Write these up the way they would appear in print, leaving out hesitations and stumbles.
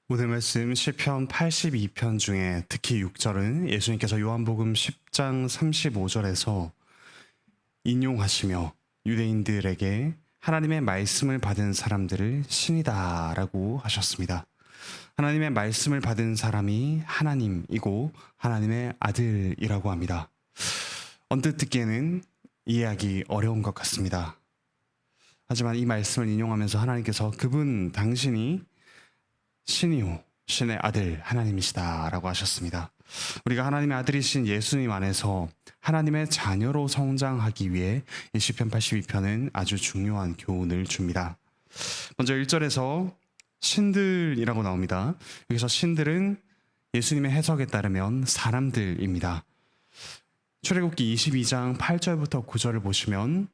오늘 말씀 시편 82편 중에 특히 6절은 예수님께서 요한복음 10장 35절에서 인용하시며 유대인들에게 하나님의 말씀을 받은 사람들을 신이다 라고 하셨습니다. 하나님의 말씀을 받은 사람이 하나님이고 하나님의 아들이라고 합니다. 언뜻 듣기에는 이해하기 어려운 것 같습니다. 하지만 이 말씀을 인용하면서 하나님께서 그분 당신이 신이요 신의 아들 하나님이시다 라고 하셨습니다. 우리가 하나님의 아들이신 예수님 안에서 하나님의 자녀로 성장하기 위해 이 시편 82편은 아주 중요한 교훈을 줍니다. 먼저 1절에서 신들이라고 나옵니다. 여기서 신들은 예수님의 해석에 따르면 사람들입니다. 출애굽기 22장 8절부터 9절을 보시면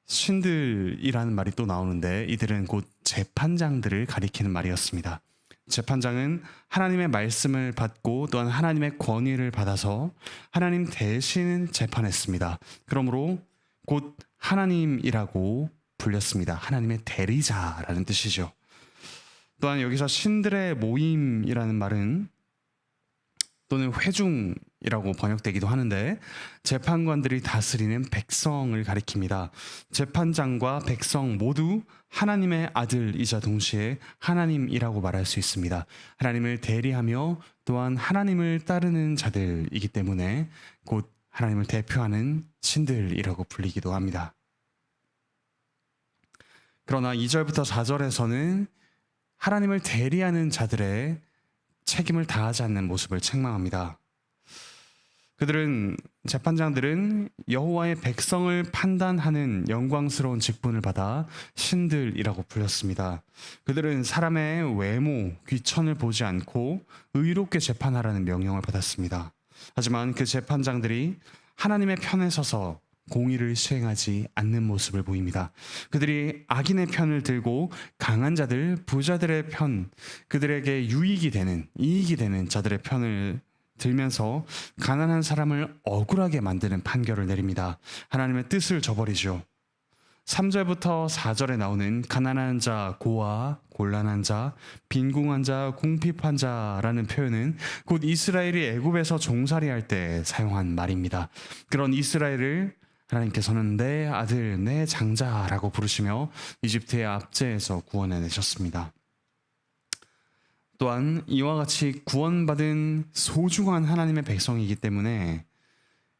신들이라는 말이 또 나오는데 이들은 곧 재판장들을 가리키는 말이었습니다. 재판장은 하나님의 말씀을 받고 또한 하나님의 권위를 받아서 하나님 대신 재판했습니다. 그러므로 곧 하나님이라고 불렸습니다. 하나님의 대리자라는 뜻이죠. 또한 여기서 신들의 모임이라는 말은 또는 회중이라고 번역되기도 하는데 재판관들이 다스리는 백성을 가리킵니다. 재판장과 백성 모두 하나님의 아들이자 동시에 하나님이라고 말할 수 있습니다. 하나님을 대리하며 또한 하나님을 따르는 자들이기 때문에 곧 하나님을 대표하는 신들이라고 불리기도 합니다. 그러나 2절부터 4절에서는 하나님을 대리하는 자들의 책임을 다하지 않는 모습을 책망합니다. 재판장들은 여호와의 백성을 판단하는 영광스러운 직분을 받아 신들이라고 불렸습니다. 그들은 사람의 외모, 귀천을 보지 않고 의롭게 재판하라는 명령을 받았습니다. 하지만 그 재판장들이 하나님의 편에 서서 공의를 시행하지 않는 모습을 보입니다. 그들이 악인의 편을 들고 강한 자들, 부자들의 편, 그들에게 이익이 되는 자들의 편을 들면서 가난한 사람을 억울하게 만드는 판결을 내립니다. 하나님의 뜻을 저버리죠. 3절부터 4절에 나오는 가난한 자, 고아, 곤란한 자, 빈궁한 자, 궁핍한 자라는 표현은 곧 이스라엘이 애굽에서 종살이할 때 사용한 말입니다. 그런 이스라엘을 하나님께서는 내 아들, 내 장자라고 부르시며 이집트의 압제에서 구원해내셨습니다. 또한 이와 같이 구원받은 소중한 하나님의 백성이기 때문에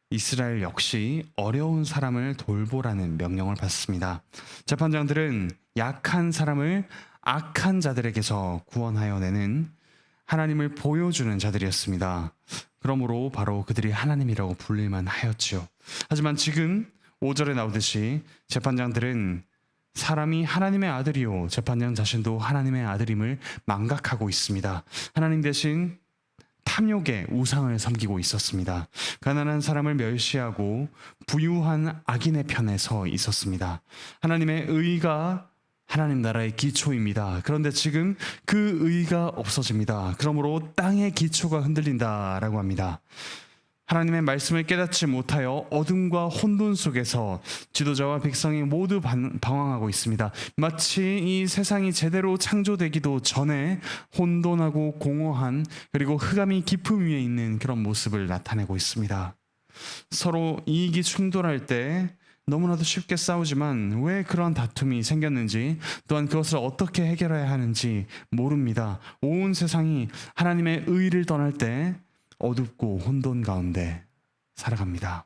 이스라엘 역시 어려운 사람을 돌보라는 명령을 받습니다. 재판장들은 약한 사람을 악한 자들에게서 구원하여 내는 하나님을 보여주는 자들이었습니다. 그러므로 바로 그들이 하나님이라고 불릴만 하였지요. 하지만 지금 5절에 나오듯이 재판장들은 사람이 하나님의 아들이요 재판장 자신도 하나님의 아들임을 망각하고 있습니다. 하나님 대신 탐욕의 우상을 섬기고 있었습니다. 가난한 사람을 멸시하고 부유한 악인의 편에 서 있었습니다. 하나님의 의가 하나님 나라의 기초입니다. 그런데 지금 그 의가 없어집니다. 그러므로 땅의 기초가 흔들린다라고 합니다. 하나님의 말씀을 깨닫지 못하여 어둠과 혼돈 속에서 지도자와 백성이 모두 방황하고 있습니다. 마치 이 세상이 제대로 창조되기도 전에 혼돈하고 공허한 그리고 흑암이 깊음 위에 있는 그런 모습을 나타내고 있습니다. 서로 이익이 충돌할 때 너무나도 쉽게 싸우지만 왜 그런 다툼이 생겼는지 또한 그것을 어떻게 해결해야 하는지 모릅니다. 온 세상이 하나님의 의를 떠날 때 어둡고 혼돈 가운데 살아갑니다.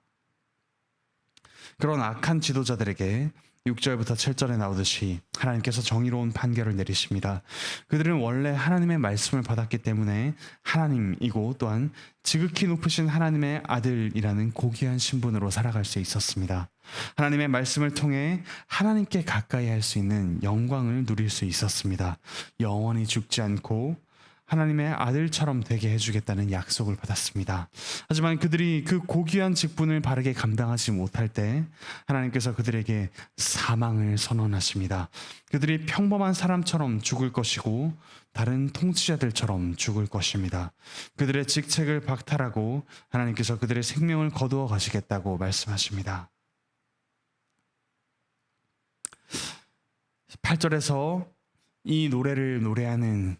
그런 악한 지도자들에게 6절부터 7절에 나오듯이 하나님께서 정의로운 판결을 내리십니다. 그들은 원래 하나님의 말씀을 받았기 때문에 하나님이고 또한 지극히 높으신 하나님의 아들이라는 고귀한 신분으로 살아갈 수 있었습니다. 하나님의 말씀을 통해 하나님께 가까이 할 수 있는 영광을 누릴 수 있었습니다. 영원히 죽지 않고 하나님의 아들처럼 되게 해주겠다는 약속을 받았습니다. 하지만 그들이 그 고귀한 직분을 바르게 감당하지 못할 때 하나님께서 그들에게 사망을 선언하십니다. 그들이 평범한 사람처럼 죽을 것이고 다른 통치자들처럼 죽을 것입니다. 그들의 직책을 박탈하고 하나님께서 그들의 생명을 거두어 가시겠다고 말씀하십니다. 8절에서 이 노래를 노래하는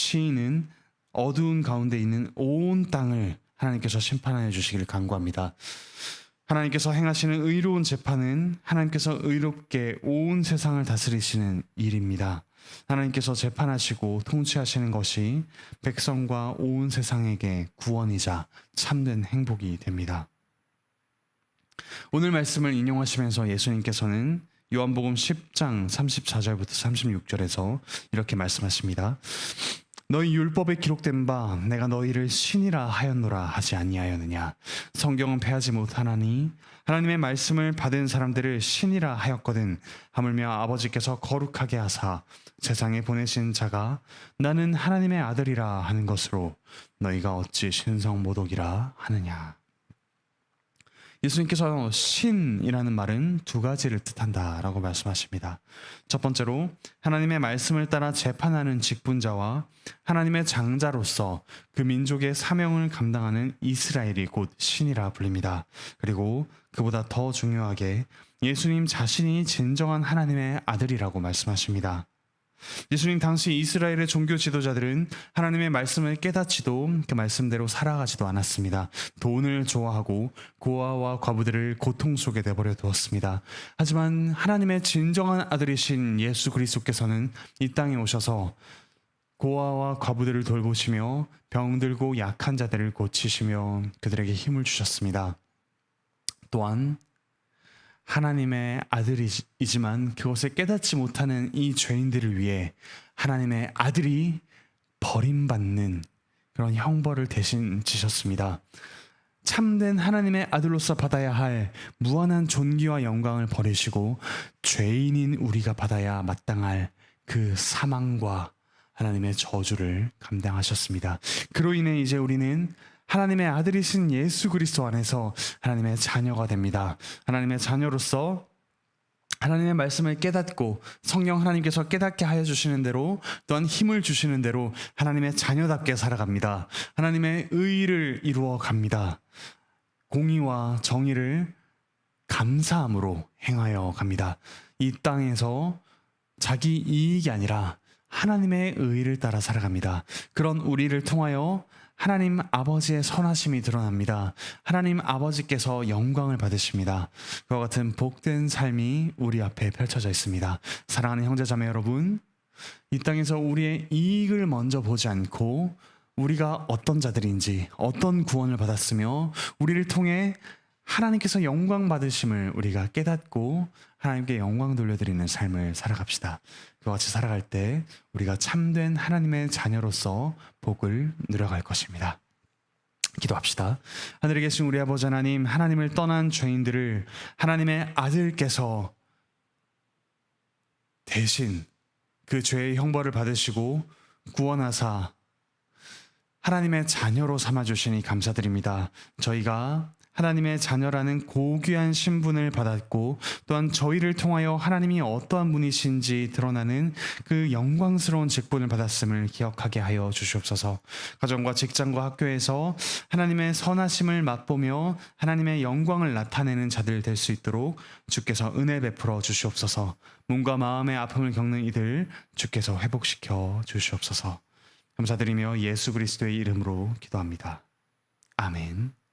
시인은 어두운 가운데 있는 온 땅을 하나님께서 심판하여 주시기를 간구합니다. 하나님께서 행하시는 의로운 재판은 하나님께서 의롭게 온 세상을 다스리시는 일입니다. 하나님께서 재판하시고 통치하시는 것이 백성과 온 세상에게 구원이자 참된 행복이 됩니다. 오늘 말씀을 인용하시면서 예수님께서는 요한복음 10장 34절부터 36절에서 이렇게 말씀하십니다. 너희 율법에 기록된 바 내가 너희를 신이라 하였노라 하지 아니하였느냐. 성경은 패하지 못하나니 하나님의 말씀을 받은 사람들을 신이라 하였거든. 하물며 아버지께서 거룩하게 하사 세상에 보내신 자가 나는 하나님의 아들이라 하는 것으로 너희가 어찌 신성모독이라 하느냐. 예수님께서 신이라는 말은 두 가지를 뜻한다라고 말씀하십니다. 첫 번째로 하나님의 말씀을 따라 재판하는 직분자와 하나님의 장자로서 그 민족의 사명을 감당하는 이스라엘이 곧 신이라 불립니다. 그리고 그보다 더 중요하게 예수님 자신이 진정한 하나님의 아들이라고 말씀하십니다. 예수님 당시 이스라엘의 종교 지도자들은 하나님의 말씀을 깨닫지도 그 말씀대로 살아가지도 않았습니다. 돈을 좋아하고 고아와 과부들을 고통 속에 내버려 두었습니다. 하지만 하나님의 진정한 아들이신 예수 그리스도께서는 이 땅에 오셔서 고아와 과부들을 돌보시며 병들고 약한 자들을 고치시며 그들에게 힘을 주셨습니다. 또한 하나님의 아들이지만 그것을 깨닫지 못하는 이 죄인들을 위해 하나님의 아들이 버림받는 그런 형벌을 대신 지셨습니다. 참된 하나님의 아들로서 받아야 할 무한한 존귀와 영광을 버리시고 죄인인 우리가 받아야 마땅할 그 사망과 하나님의 저주를 감당하셨습니다. 그로 인해 이제 우리는 하나님의 아들이신 예수 그리스도 안에서 하나님의 자녀가 됩니다. 하나님의 자녀로서 하나님의 말씀을 깨닫고 성령 하나님께서 깨닫게 하여 주시는 대로 또한 힘을 주시는 대로 하나님의 자녀답게 살아갑니다. 하나님의 의를 이루어 갑니다. 공의와 정의를 감사함으로 행하여 갑니다. 이 땅에서 자기 이익이 아니라 하나님의 의를 따라 살아갑니다. 그런 우리를 통하여 하나님 아버지의 선하심이 드러납니다. 하나님 아버지께서 영광을 받으십니다. 그와 같은 복된 삶이 우리 앞에 펼쳐져 있습니다. 사랑하는 형제자매 여러분, 이 땅에서 우리의 이익을 먼저 보지 않고 우리가 어떤 자들인지, 어떤 구원을 받았으며 우리를 통해 하나님께서 영광 받으심을 우리가 깨닫고 하나님께 영광 돌려드리는 삶을 살아갑시다. 그와 같이 살아갈 때 우리가 참된 하나님의 자녀로서 복을 누려갈 것입니다. 기도합시다. 하늘에 계신 우리 아버지 하나님, 하나님을 떠난 죄인들을 하나님의 아들께서 대신 그 죄의 형벌을 받으시고 구원하사 하나님의 자녀로 삼아주시니 감사드립니다. 저희가 하나님의 자녀라는 고귀한 신분을 받았고 또한 저희를 통하여 하나님이 어떠한 분이신지 드러나는 그 영광스러운 직분을 받았음을 기억하게 하여 주시옵소서. 가정과 직장과 학교에서 하나님의 선하심을 맛보며 하나님의 영광을 나타내는 자들 될 수 있도록 주께서 은혜 베풀어 주시옵소서. 몸과 마음의 아픔을 겪는 이들 주께서 회복시켜 주시옵소서. 감사드리며 예수 그리스도의 이름으로 기도합니다. 아멘.